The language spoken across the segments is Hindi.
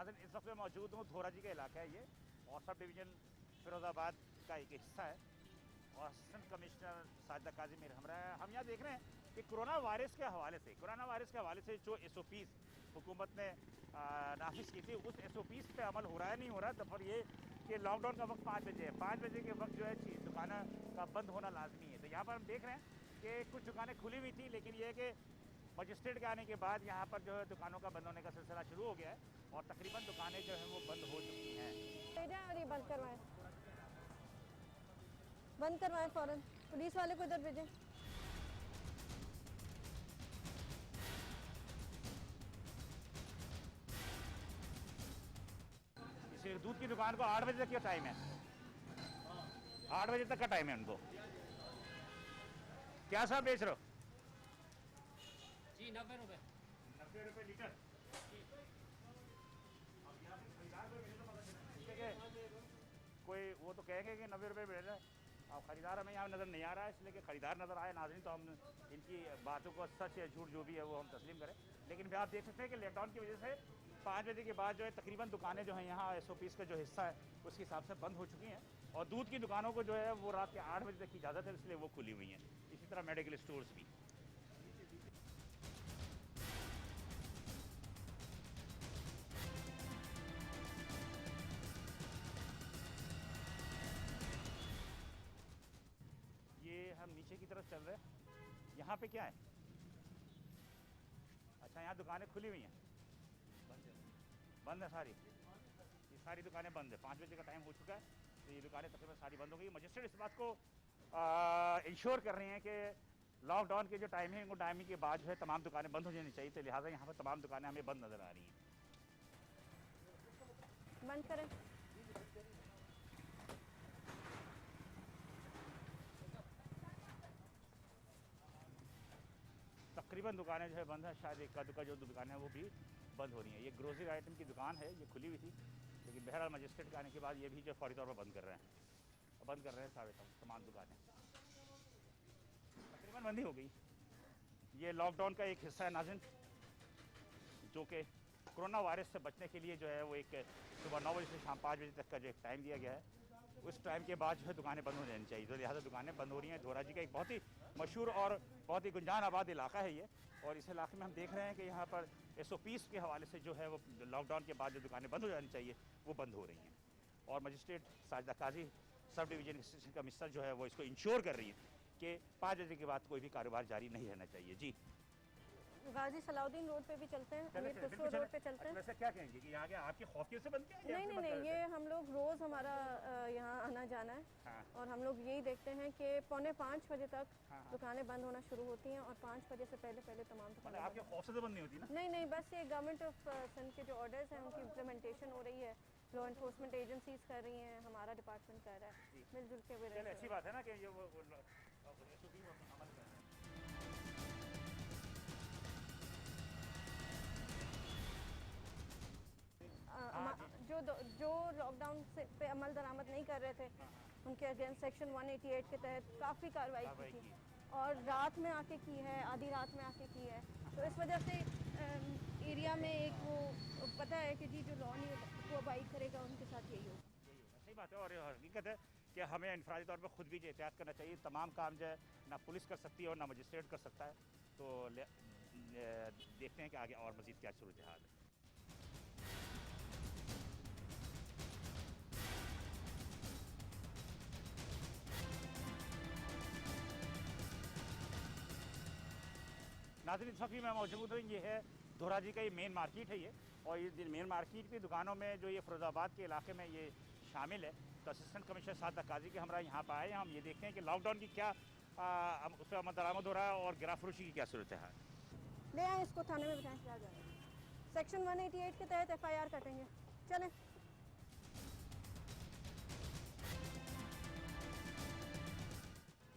नाज़रीन इस वक्त मैं मौजूद हूँ धोराजी का इलाका है ये और सब डिवीज़न फिरोज़ाबाद का एक हिस्सा है और असिस्टेंट कमिश्नर साजिदा काजी मेरे हमरा है। हम यहाँ देख रहे हैं कि कोरोना वायरस के हवाले से जो SOPs हुकूमत ने नाफिज की थी उस SOPs पे अमल हो रहा है नहीं हो रहा है। तो फिर ये कि लॉकडाउन का वक्त 5 बजे है, 5 बजे के वक्त जो है दुकानों का बंद होना लाजमी है। तो यहाँ पर हम देख रहे हैं कि कुछ दुकानें खुली हुई थी, लेकिन ये है कि मजिस्ट्रेट के आने के बाद यहाँ पर जो है दुकानों का बंद होने का सिलसिला शुरू हो गया है और तकरीबन दुकानें जो हैं वो बंद हो चुकी हैं। और ये बंद करवाएं फ़ौरन, पुलिस वाले को इधर भेजें। इसी दूध की दुकान को 8 बजे तक का टाइम है, 8 बजे तक का टाइम है उनको। क्या साहब बेच रहे हो? जी 90 रुपये। 90 रुपये लीटर। कोई वो तो कहेंगे कि 90 रुपये मिल रहा है, अब खरीदार हमें यहाँ नज़र नहीं आ रहा है, इसलिए कि खरीदार नज़र आए नाज़रीन तो हम इनकी बातों को सच या झूठ जो भी है वो हम तस्लीम करें। लेकिन भी आप देख सकते हैं कि लॉकडाउन की वजह से 5 बजे के बाद जो है तकरीबन दुकानें जो हैं यहाँ SOPs का जो हिस्सा है उसके हिसाब से बंद हो चुकी हैं और दूध की दुकानों को जो है वो रात के 8 बजे तक की इजाज़त है, इसलिए वो खुली हुई हैं। इसी तरह मेडिकल स्टोर्स भी। ये हम नीचे की तरफ चल रहे हैं। यहाँ पे क्या है? अच्छा, यहाँ दुकानें खुली हुई हैं, बंद है सारी, ये सारी दुकानें बंद है। 5 बजे का टाइम हो चुका है तो ये दुकानें तकरीबन सारी बंद हो गई। मजिस्ट्रेट इस बात को इंश्योर कर रहे हैं कि लॉकडाउन के जो टाइमिंग वो टाइमिंग के बाद जो है तमाम दुकानें बंद हो जानी चाहिए, तो लिहाजा यहाँ पर तमाम दुकानें हमें बंद नज़र आ रही हैं। बंद करें। तकरीबन दुकानें जो है बंद है, शायद एक दुकान जो दुकानें हैं वो भी बंद हो रही हैं। ये ग्रोसरी आइटम की दुकान है, ये खुली हुई थी, लेकिन बहरहाल मजिस्ट्रेट के आने के बाद ये भी जो फौरी तौर पर बंद कर रहे हैं सारे तमाम दुकानें तकरीबन बंद ही हो गई। ये लॉकडाउन का एक हिस्सा है नाज़रीन, जो कि कोरोना वायरस से बचने के लिए जो है वो एक सुबह 9 बजे से शाम 5 बजे तक का जो एक टाइम दिया गया है, उस टाइम के बाद जो है दुकानें बंद हो जानी चाहिए। तो लिहाजा दुकानें बंद हो रही हैं। धोराजी का एक बहुत ही मशहूर और बहुत ही गुंजान आबाद इलाका है ये, और इस इलाके में हम देख रहे हैं कि यहाँ पर SOPs के हवाले से जो है वो लॉकडाउन के बाद जो दुकानें बंद हो जानी चाहिए वो बंद हो रही हैं। और मजिस्ट्रेट साजिदा काजी सब डिवीज़न असिस्टेंट कमिश्नर जो है वो इसको इंश्योर कर रही है कि 5 बजे के बाद कोई भी कारोबार जारी नहीं रहना चाहिए। जी, गाजी सलाउद्दीन रोड पे भी चलते हैं, अमीर खुसरो रोड पे चलते हैं। वैसे क्या कहेंगे कि यहाँ के आपके खौफ से बंद किया है? नहीं, ये हम लोग रोज़ हमारा यहाँ आना जाना है। हाँ। और हम लोग यही देखते हैं कि 4:45 बजे तक हाँ। दुकानें बंद होना शुरू होती हैं और 5 बजे से पहले तमाम दुकानें आपके खौफ से तो बंद नहीं होती ना? नहीं, बस ये गवर्नमेंट ऑफ सिंध के जो ऑर्डर्स हैं उनकी इम्प्लीमेंटेशन हो रही है, लॉ इन्फोर्समेंट एजेंसीज कर रही हैं, हमारा डिपार्टमेंट कर रहा है, मिलजुल के हुए। चलिए अच्छी बात है ना कि ये वो SOP वो अमल कर रहे हैं। जो लॉकडाउन से पे अमल दरामद नहीं कर रहे थे उनके अगेंस्ट सेक्शन 188 के तहत काफ़ी कार्रवाई की थी और रात में आके की है, आधी रात में आके की है। तो इस वजह से एरिया में एक वो पता है कि जी जो लॉ नहीं वो अबाइड करेगा उनके साथ यही होगा। सही बात है और हकीकत है कि हमें इनफरादी तौर पर खुद भी एहतियात करना चाहिए। तमाम काम जो है ना पुलिस कर सकती है और ना मजिस्ट्रेट कर सकता है। तो देखते हैं कि आगे और मज़ीद क्या सूरत हाल है। नाज़रीन इस वक्त मैं मौजूद हूँ, ये है धोराजी का ये मेन मार्केट है ये, और ये मेन मार्केट की दुकानों में जो ये फिरोज़ाबाद के इलाके में ये शामिल है। तो असिस्टेंट कमिश्नर साजिदा काजी के हमरा यहाँ पर आए हैं। हम ये देखते हैं कि लॉकडाउन की क्या उस पर अमल दरामद हो रहा है और गिरा फरोशी की क्या सूरत है। ले आए इसको थाने में बिठाएं, सेक्शन 188 के तहत FIR कटेंगे। चलें।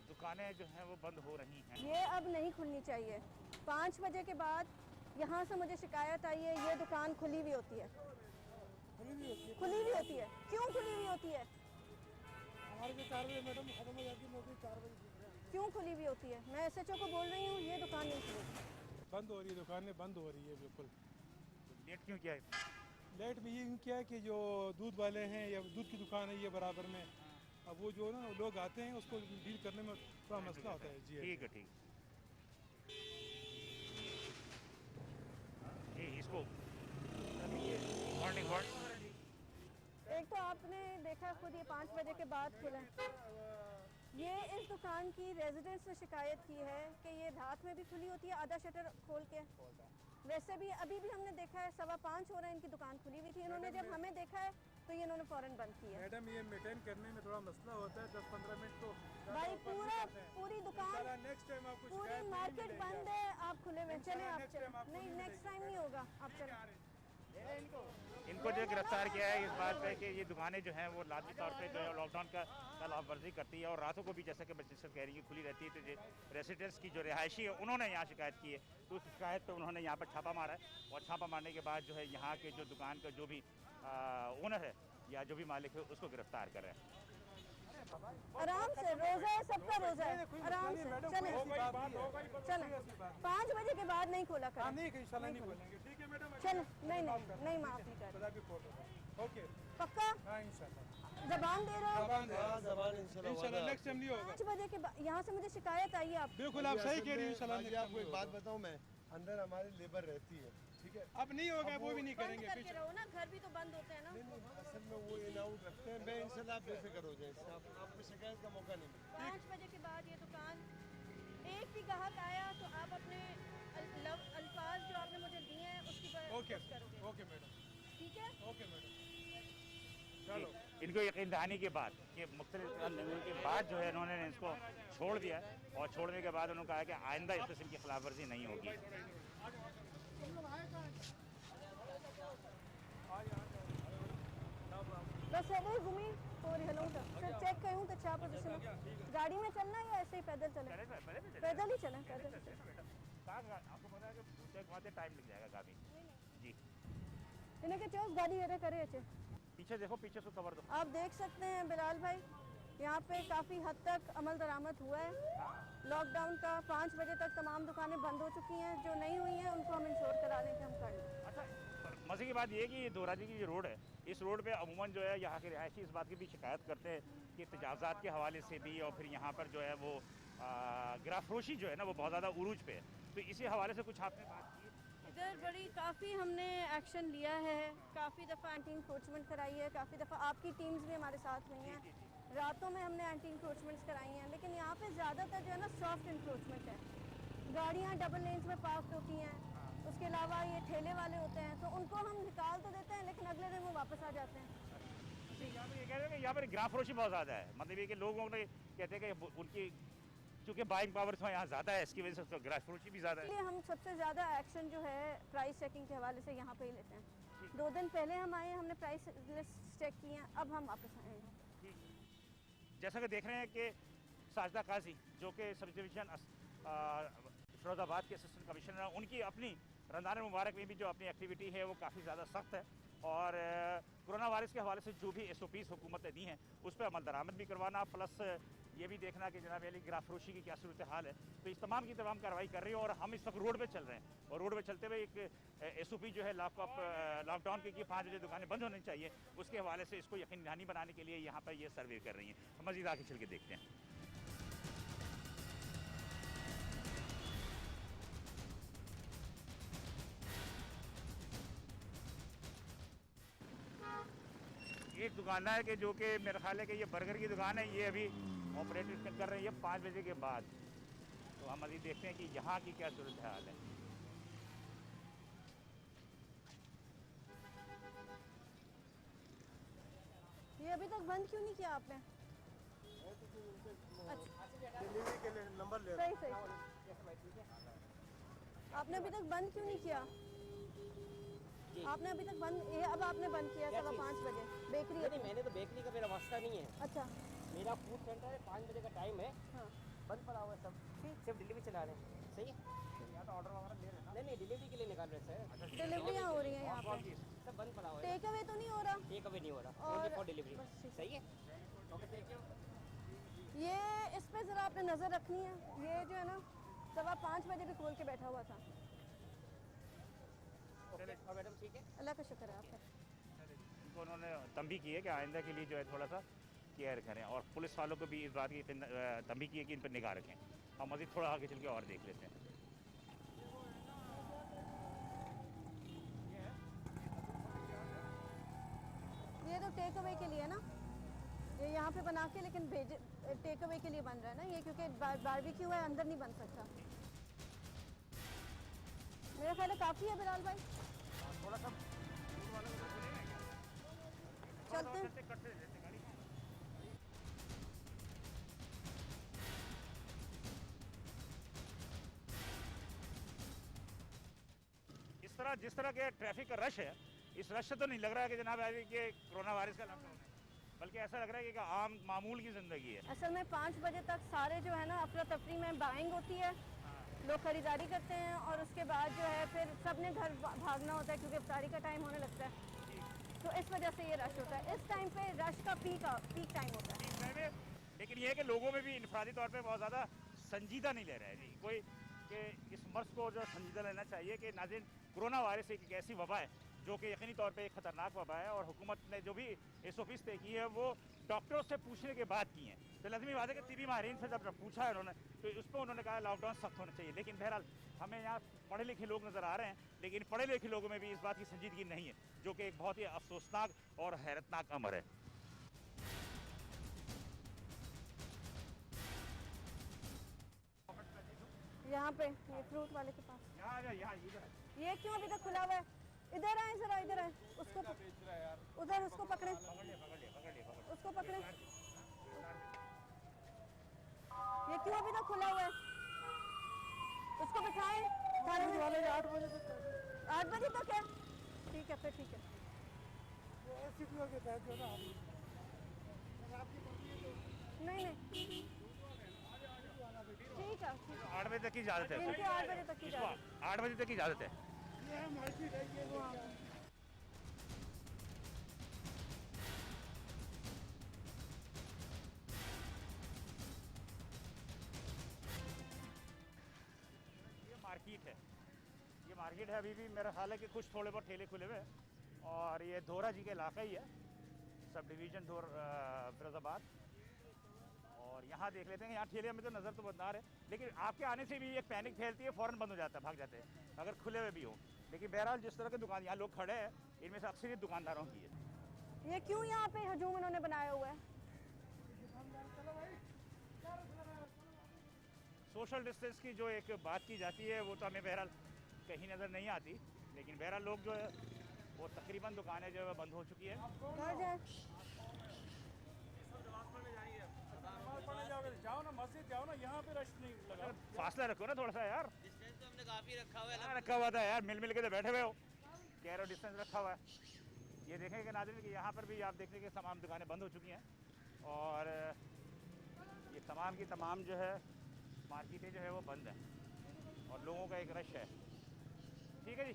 दुकानें जो हैं वो बंद हो रही हैं। ये अब नहीं खुलनी चाहिए। 5 बजे के बाद यहाँ से मुझे शिकायत आई है ये दुकान खुली हुई होती है। खुली हुई होती है। क्यों खुली हुई होती है? हमारे को 4 बजे मैडम खत्म हो जाती है नौकरी, 4 बजे। क्यों खुली हुई होती है? मैं SHO को बोल रही हूँ ये दुकान नहीं खुली। बंद हो रही है, दुकानें बंद हो रही है बिल्कुल। लेट क्यों किया है? लाइट में ये यूँ क्या है कि जो दूध वाले हैं या दूध की दुकान है ये बराबर में, अब वो जो ना लोग आते हैं उसको डील करने में थोड़ा मसला होता है। जी ठीक है, ठीक जी, इसको मॉर्निंग वॉक। एक तो आपने देखा खुद ये 5 बजे के बाद खुला है। ये इस दुकान की रेजिडेंट्स ने शिकायत की है कि ये रात में भी खुली होती है आधा शटर खोल के। वैसे भी अभी भी हमने देखा है 5:15 हो रहे हैं इनकी दुकान खुली हुई थी। इन्होंने जब हमें देखा है तो ये इन्होंने फ़ौरन बंद किया। मैडम ये मेंटेन करने में थोड़ा मसला होता है, 10-15 मिनट तो भाई पूरी दुकान नेक्स्ट टाइम आपको पूरी शिकायत नहीं मार्केट मिलेगी। बंद है, आप खुले में चले, आप next चले। time आपको नहीं, नहीं नेक्स्ट टाइम नहीं होगा, आप चले। इनको जो गिरफ्तार किया है इस बात पे कि ये दुकानें जो हैं वो लाजमी तौर पे जो है लॉकडाउन का खिलाफ वर्जी करती है और रातों को भी जैसा कि बच्चे सब कह रही है खुली रहती है। तो ये रेसिडेंट्स की जो रिहायशी है उन्होंने यहाँ शिकायत की है, तो उस शिकायत पे उन्होंने यहाँ पर छापा मारा है और छापा मारने के बाद जो है यहाँ के जो दुकान का जो भी ओनर है या जो भी मालिक है उसको गिरफ्तार कर रहे हैं। आराम से, रोजा है, सबका रोजा है, आराम से चले चले। 5 बजे के बाद नहीं खोला कर। नहीं इंशाल्लाह नहीं बोलेंगे। ठीक है मैडम, चल, नहीं माफ नहीं कर। ओके पक्का हाँ इंशाल्लाह जबान दे रहे हो। इंशाल्लाह नेक्स्ट टाइम नहीं होगा। 5 बजे के बाद यहाँ से मुझे शिकायत आई है। आप बिल्कुल आप सही कह रही हैं। इंशाल्लाह आपको एक बात बताऊं, मैं अंदर हमारी लेबर रहती है, ठीक है। अब नहीं होगा, वो भी नहीं बंद करेंगे। करके रहो ना, घर भी तो बंद होते हैं ना। असल में वो इन आउट रखते हैं। मैं इंशाल्लाह आप बेफिक्र हो जाए, आपको शिकायत का मौका नहीं मिलेगा। 5 बजे के बाद ये दुकान, एक भी ग्राहक आया तो आप अपने अल्फाज जो आपने मुझे दिए हैं उसकी ओके करोगे। ओके मैडम, ठीक है। ओके मैडम, चलो। इनको यकीन दहानी के बाद कि मुख्तलिफ लेने के बाद जो है इन्होंने इसको छोड़ दिया और छोड़ने के बाद उन्होंने कहा कि आइंदा इस किस्म की खिलाफ वर्जी नहीं होगी। बस है वही घूमी और हेलो तो सर चेक करूँ तो अच्छा पोजीशन गाड़ी में चलना या ऐसे ही पैदल चले? पैदल ही चलें, पैदल ही चलें। आपको पता है कि चेक वहाँ से टाइम लग जाएगा काफ़ी। जी, इन्हें के चौस गाड़ी अरे करे अच्छे। पीछे देखो, पीछे से कवर दो। आप देख सकते हैं बिलाल भाई, यहाँ पे काफ़ी हद तक अमल दरामद हुआ है। लॉकडाउन का 5 बजे तक तमाम दुकानें बंद हो चुकी हैं, जो नहीं हुई हैं उनको हम इंश्योर करा लें कि हम कर लें। अच्छा, मज़े की बात ये है कि ये दोराजी की जो रोड है, इस रोड पे अमूमन जो है यहाँ के रिहायशी इस बात की भी शिकायत करते हैं कि तजावज़ात के हवाले से भी और फिर यहाँ पर जो है वो गिराफरोशी जो है ना वो बहुत ज़्यादा उरूज पे है। तो इसी हवाले से कुछ आपने बात की? इधर काफ़ी हमने एक्शन लिया है, काफ़ी दफ़ा एंटी इंक्रोचमेंट कराई है, काफ़ी दफ़ा आपकी टीम्स भी हमारे साथ हुई हैं। रातों में हमने एंटी इंक्रोचमेंट्स कराई हैं, लेकिन यहाँ पे ज़्यादातर जो है ना सॉफ्ट इंक्रोचमेंट है। गाड़ियाँ डबल लेन्स में पार्क होती हैं, उसके अलावा ये ठेले वाले होते हैं तो उनको हम निकाल तो देते हैं लेकिन अगले दिन वो वापस आ जाते हैं। यहाँ पर ये कह रहे हैं कि यहाँ पर गिराफरोशी बहुत ज़्यादा है, मतलब ये कि लोगों ने कहते हैं कि उनकी चूँकि बाइंग पावर तो यहाँ ज़्यादा है, इसकी वजह से गिराफरोशी भी ज़्यादा है। इसलिए हम सबसे ज़्यादा एक्शन जो है प्राइस चेकिंग के हवाले से यहाँ पे ही लेते हैं। 2 दिन पहले हम आए, हमने प्राइस लिस्ट चेक की हैं, अब हम वापस आए हैं। जैसा कि देख रहे हैं कि साजिदा काजी जो कि सब डिवीज़न फिरोजाबाद के असिस्टेंट कमिश्नर हैं, उनकी अपनी रमज़ान मुबारक में भी जो अपनी एक्टिविटी है वो काफ़ी ज़्यादा सख्त है और कोरोना वायरस के हवाले से जो भी SOPs हुकूमत ने दी हैं उस पर अमल दरामद भी करवाना, प्लस ये भी देखना कि जनाब अली गिराफरोशी की क्या सूरत हाल है। तो इस तमाम की तमाम कार्रवाई कर रही है और हम इस वक्त रोड पे चल रहे हैं और रोड पे चलते हुए एक SOP जो है लॉकडाउन की 5 बजे दुकानें बंद होनी चाहिए, उसके हवाले से इसको यकीन दहानी बनाने के लिए यहाँ पर ये सर्वे कर रही हैं। हम मज़ीद आगे चल के देखते हैं। एक दुकान है कि जो कि मेरे ख्याल है कि ये बर्गर की दुकान है, ये अभी ऑपरेट कर रही है 5 बजे के बाद। तो हम अभी देखते हैं कि यहाँ की क्या सूरत हाल है। ये अभी तक बंद क्यों नहीं किया आपने? डिलीवरी के लिए नंबर ले सही सही। आपने अभी तक बंद क्यों नहीं किया? आपने अभी तक बंद, ये अब आपने बंद किया 5:15 बजे बेकरी? नहीं, मैंने तो बेकरी का मेरा वास्ता नहीं है। अच्छा, मेरा फूड सेंटर है, 5 बजे का टाइम है, हाँ बंद पड़ा हुआ है सब, सिर्फ डिलीवरी चला रहे हैं। सही है, यहाँ तो ऑर्डर वगैरह ले रहे हैं नहीं डिलीवरी के लिए निकाल रहे सर, डिलीवरियाँ हो रही हैं यहाँ कौन पे। की? सब बंद पड़ा हुआ है, टेक अवे तो नहीं हो रहा? टेक अवे नहीं हो रहा, और ओनली फॉर डिलीवरी। बस ठीक है। सही है, ओके थैंक यू। ये इस पे ज़रा आपने नज़र रखनी है। ये जो है ना 5:15 बजे भी खोल के बैठा हुआ था। ओके, और मैडम ठीक है। अल्लाह का शुक्र है आपका। को उन्होंने तंबी की है कि आइंदा के लिए जो है थोड़ा सा केयर करें, और पुलिस वालों को भी इस बात की तंबी की है कि इन पर निगाह रखें। हम मज़ीद थोड़ा आगे चल के और देख लेते हैं। ये तो टेक अवे के लिए ना, ये यहाँ पे बना के लेकिन भेज टेक अवे के लिए बन रहा है ना ये, क्योंकि बारबेक्यू है, अंदर नहीं बन सकता। मेरा ख्याल है काफ़ी है बिलाल भाई, थोड़ा सा चलते हैं। जिस तरह के ट्रैफिक का रश है, इस रश से तो नहीं लग रहा है कि जनाब अभी के कोरोना वायरस का लॉकडाउन है, बल्कि ऐसा लग रहा है कि आम मामूल की ज़िंदगी है। असल में 5 बजे तक सारे जो है ना अफरा तफरी में बाइंग होती है, लोग खरीदारी करते हैं और उसके बाद जो है फिर सब ने घर भागना होता है क्योंकि इफ्तारी का टाइम होने लगता है, तो इस वजह से ये रश होता है। इस टाइम पे रश का पीक टाइम होता है। लेकिन ये है कि लोगों में भी इनफरादी तौर पे बहुत ज़्यादा संजीदा नहीं ले रहे हैं जी कोई, कि इस मर्ज को जो संजीदा लेना चाहिए कि नाज़रीन कोरोना वायरस एक ऐसी वबा है जो कि यकीनी तौर पे एक ख़तरनाक वबा है, और हुकूमत ने जो भी SOPs तय की है वो डॉक्टरों से पूछने के बाद की हैं। तो लाजमी बात है कि तिबी माहिरीन से जब पूछा है उन्होंने, तो उस पर उन्होंने कहा लॉकडाउन सख्त होना चाहिए। लेकिन बहरहाल हमें यहाँ पढ़े लिखे लोग नज़र आ रहे हैं, लेकिन पढ़े लिखे लोगों में भी इस बात की संजीदगी नहीं है, जो कि एक बहुत ही अफसोसनाक और हैरतनाक अमर है। यहाँ पे ये फ्रूट वाले के पास, यहाँ इधर ये क्यों अभी तक खुला हुआ है? इधर आए जरा, इधर आए, उसको उधर उसको पकड़े, उसको पकड़े। ये क्यों अभी तक खुला हुआ है? उसको बिठाएं। 8 बजे तक है? ठीक है फिर, ठीक है। नहीं नहीं ठीक है, 8 बजे तक की इजाज़त है। इनकी 8 बजे तक की इजाज़त है। 8 बजे तक की इजाज़त है। ये मार्केट है अभी भी मेरा ख्याल है कि कुछ थोड़े बहुत ठेले खुले हुए हैं, और ये धोरा जी का इलाका ही है, सब डिवीज़न फिरोजाबाद। और यहाँ देख लेते हैं, यहाँ ठेले में तो नज़र तो बदनार है, लेकिन आपके आने से भी एक पैनिक फैलती है, फ़ौरन बंद हो जाता है, भाग जाते हैं अगर खुले हुए भी हो। लेकिन बहरहाल जिस तरह की दुकान यहाँ लोग खड़े हैं, इनमें से अक्सरियत दुकानदारों की है। ये क्यों यहाँ पे हजूम इन्होंने बनाया हुआ है? सोशल डिस्टेंस की जो एक बात की जाती है वो तो हमें बहरहाल कहीं नज़र नहीं आती, लेकिन बहरहाल लोग जो है वो तकरीबन दुकानें जो है बंद हो चुकी है। जाओ ना मस्जिद जाओ ना, यहाँ पे रश नहीं लगा। फासला रखो ना थोड़ा सा यार। डिस्टेंस तो हमने काफी रखा हुआ है। रखा हुआ था यार, मिल मिल के तो बैठे हुए हो, कह रहे हो डिस्टेंस रखा हुआ है। ये देखें कि नाज़रीन कि यहाँ पर भी आप देखने के तमाम दुकानें बंद हो चुकी हैं, और ये तमाम की तमाम जो है मार्केटें जो है वो बंद हैं, और लोगों का एक रश है। ठीक है जी।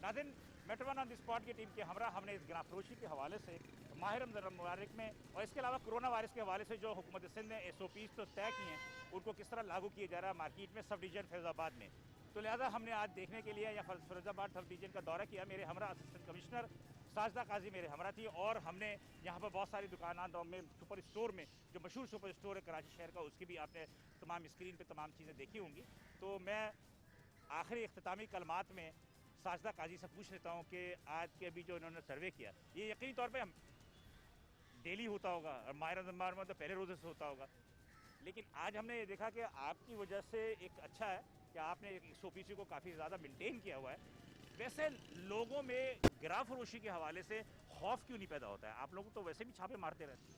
नाज़रीन metro one on the spot की टीम के हमरा हमने इस गिरा फरोशी के हवाले से माह रमज़ान मुबारक में, और इसके अलावा कोरोना वायरस के हवाले से जो हुकूमत सिंध ने SOPs तो तय किए हैं उनको किस तरह लागू किया जा रहा है मार्केट में, सब डिवीज़न फिरोजाबाद में, तो लिहाजा हमने आज देखने के लिए या फिरोजाबाद सब डिवीज़न का दौरा किया। मेरे हमरा असिस्टेंट कमिश्नर साजदा काजी मेरे हमरा थी, और हमने यहाँ पर बहुत सारी दुकानों में, सुपर स्टोर में, जो मशहूर सुपर स्टोर है कराची शहर का, उसकी भी आपने तमाम स्क्रीन पर तमाम चीज़ें देखी होंगी। तो मैं आखिरी इख्तितामी कलमात में साजदा काजी से पूछ लेता हूँ कि आज के अभी जो इन्होंने सर्वे किया, ये यकीनी तौर पे हम डेली होता होगा और माह रमज़ान में तो पहले रोज़े से होता होगा, लेकिन आज हमने ये देखा कि आपकी वजह से एक अच्छा है कि आपने SOPs को काफ़ी ज़्यादा मेंटेन किया हुआ है। वैसे लोगों में गिरा फरोशी के हवाले से खौफ क्यों नहीं पैदा होता है? आप लोग तो वैसे भी छापे मारते रहते हैं।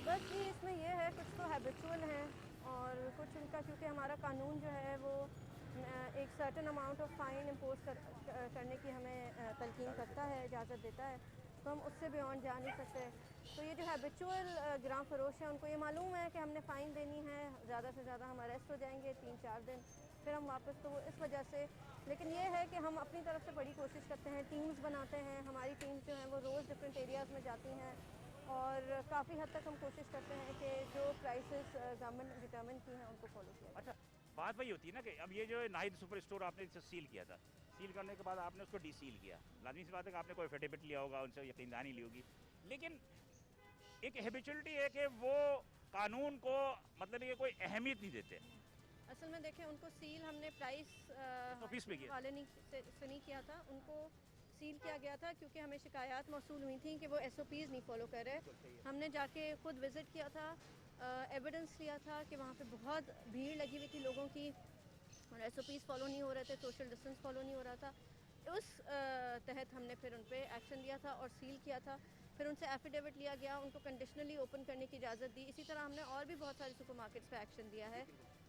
बस जी इसमें यह है, कुछ तो हैबिचुअल हैं और कुछ उनका, क्योंकि हमारा कानून जो है वो एक certain amount of fine impose करने की हमें तलकीन करता है, इजाज़त देता है, तो हम उससे बियॉन्ड जा नहीं सकते। तो ये जो हैबिचुअल गिराम फरोश है उनको ये मालूम है कि हमने फ़ाइन देनी है, ज़्यादा से ज़्यादा हम अरेस्ट हो जाएंगे 3-4 दिन, फिर हम वापस, तो वो इस वजह से। लेकिन ये है कि हम अपनी तरफ से बड़ी कोशिश करते हैं, टीम्स बनाते हैं, हमारी टीम्स जो हैं वो रोज़ डिफरेंट एरियाज़ में जाती हैं, और काफ़ी हद तक हम कोशिश करते हैं कि जो प्राइसेस गवर्नमेंट डिटर्मिन की हैं उनको फॉलो किया। अच्छा, बात वही होती है ना कि अब ये जो नाहिद सुपर स्टोर आपने इसे सील किया था, सील करने के बाद आपने उसको डीसील किया, लाजमी सी बात है कि आपने कोई एफिडेविट लिया होगा, उनसे यकीनदानी ली होगी, लेकिन एक हैबिचुअलिटी है कि वो कानून को मतलब ये कोई अहमियत नहीं देते। असल में देखें, उनको सील हमने प्राइस ऑफिस पे किया। वाले से नहीं किया था, उनको सील किया गया था क्योंकि हमें शिकायत मौसूल हुई थी कि वो SOPs नहीं फॉलो कर रहे। हमने जाके खुद विज़िट किया था, एविडेंस लिया था कि वहाँ पे बहुत भीड़ लगी हुई थी लोगों की और SOPs फॉलो नहीं हो रहे थे, सोशल डिस्टेंस फॉलो नहीं हो रहा था। उस तहत हमने फिर उन पर एक्शन लिया था और सील किया था। फिर उनसे एफिडेविट लिया गया, उनको कंडीशनली ओपन करने की इजाज़त दी। इसी तरह हमने और भी बहुत सारे सुपरमार्केट्स पे एक्शन लिया है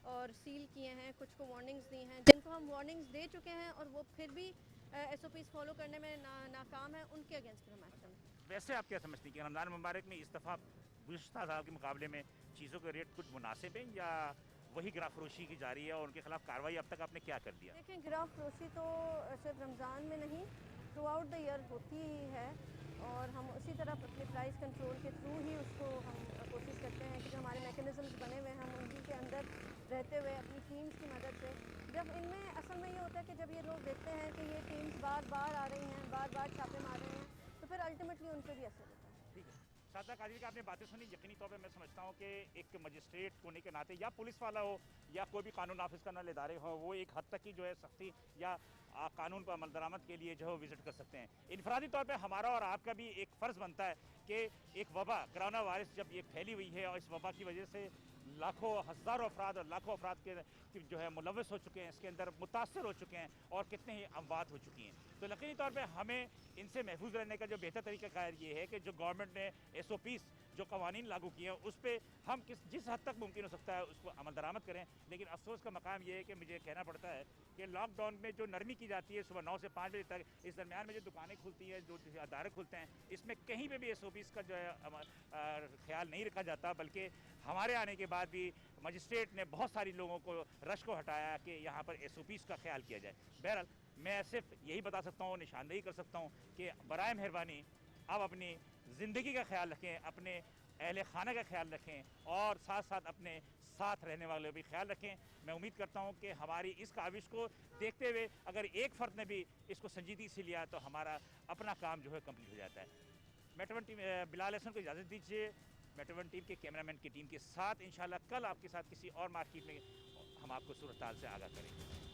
और सील किए हैं, कुछ को वार्निंग्स दी हैं, जिनको हम वार्निंग्स दे चुके हैं और वो फिर भी SOPs फॉलो करने में नाकाम है, उनके अगेंस्ट फिर हम एक्शन। वैसे आप क्या समझती हैं कि रमज़ान मुबारक में इस दफ़ा गुज़श्ता साल के मुकाबले में चीज़ों के रेट कुछ मुनासिब हैं या वही गिरा फरोशी की जा रही है और उनके खिलाफ कार्रवाई अब तक आपने क्या कर दिया? देखें, गिरा फरोशी तो सिर्फ रमज़ान में नहीं, थ्रू आउट द ईयर होती ही है और हम उसी तरह अपने प्राइस कंट्रोल के थ्रू ही उसको हम कोशिश करते हैं कि जो हमारे मैकेनिज़म्स बने हुए हैं हम उन्हीं के अंदर रहते हुए अपनी टीम्स की मदद से, जब इनमें असल में ये होता है कि जब ये लोग देखते हैं कि ये टीम्स बार बार आ रही हैं, बार बार छापे मार रहे हैं, तो फिर अल्टीमेटली उन पर भी असर होता है। ठीक है, शारदा काजी की आपने बातें सुनी, यकीनी तौर पे मैं समझता हूँ कि एक मजिस्ट्रेट होने के नाते या पुलिस वाला हो या कोई भी कानून नाफिज करने वाले इदारे हो, वो एक हद तक की जो है सख्ती या कानून पर अमल दरामद के लिए जो है विजिट कर सकते हैं। इनफरादी तौर पे हमारा और आपका भी एक फ़र्ज़ बनता है कि एक वबा कोरोना वायरस जब ये फैली हुई है और इस वबा की वजह से लाखों हज़ारों अफराद और लाखों अफराद के जो है मुलव्वस हो चुके हैं, इसके अंदर मुतासर हो चुके हैं और कितने ही अमवात हो चुकी हैं। तो यकीनी तौर पे हमें इनसे महफूज रहने का जो बेहतर तरीक़ाकार ये है कि जो गवर्नमेंट ने SOPs जो कवानीन लागू किए हैं उस पर हम जिस हद तक मुमकिन हो सकता है उसको अमल दरामद करें। लेकिन अफसोस का मकाम ये है कि मुझे कहना पड़ता है कि लॉकडाउन में जो नरमी की जाती है सुबह 9 से 5 बजे तक, इस दरमियान में जो दुकानें खुलती हैं, जो अदारे खुलते हैं, इसमें कहीं पे भी SOPs का जो है ख्याल नहीं रखा जाता, बल्कि हमारे आने के बाद भी मजिस्ट्रेट ने बहुत सारी लोगों को रश को हटाया कि यहाँ पर SOPs का ख्याल किया जाए। बहरहाल मैं सिर्फ यही बता सकता हूँ, निशानदेही कर सकता हूँ कि बराए मेहरबानी आप अपनी ज़िंदगी का ख्याल रखें, अपने अहले खाना का ख्याल रखें और साथ साथ अपने साथ रहने वाले भी ख्याल रखें। मैं उम्मीद करता हूं कि हमारी इस काविश को देखते हुए अगर एक फ़र्द ने भी इसको संजीदगी से लिया तो हमारा अपना काम जो है कंप्लीट हो जाता है। मेट्रो टीम बिलाल हसन को इजाज़त दीजिए। मेट्रो टीम के कैमरामैन की टीम के साथ इंशाल्लाह कल आपके साथ किसी और मार्केट में हम आपको सूरत हाल से आगाह करेंगे।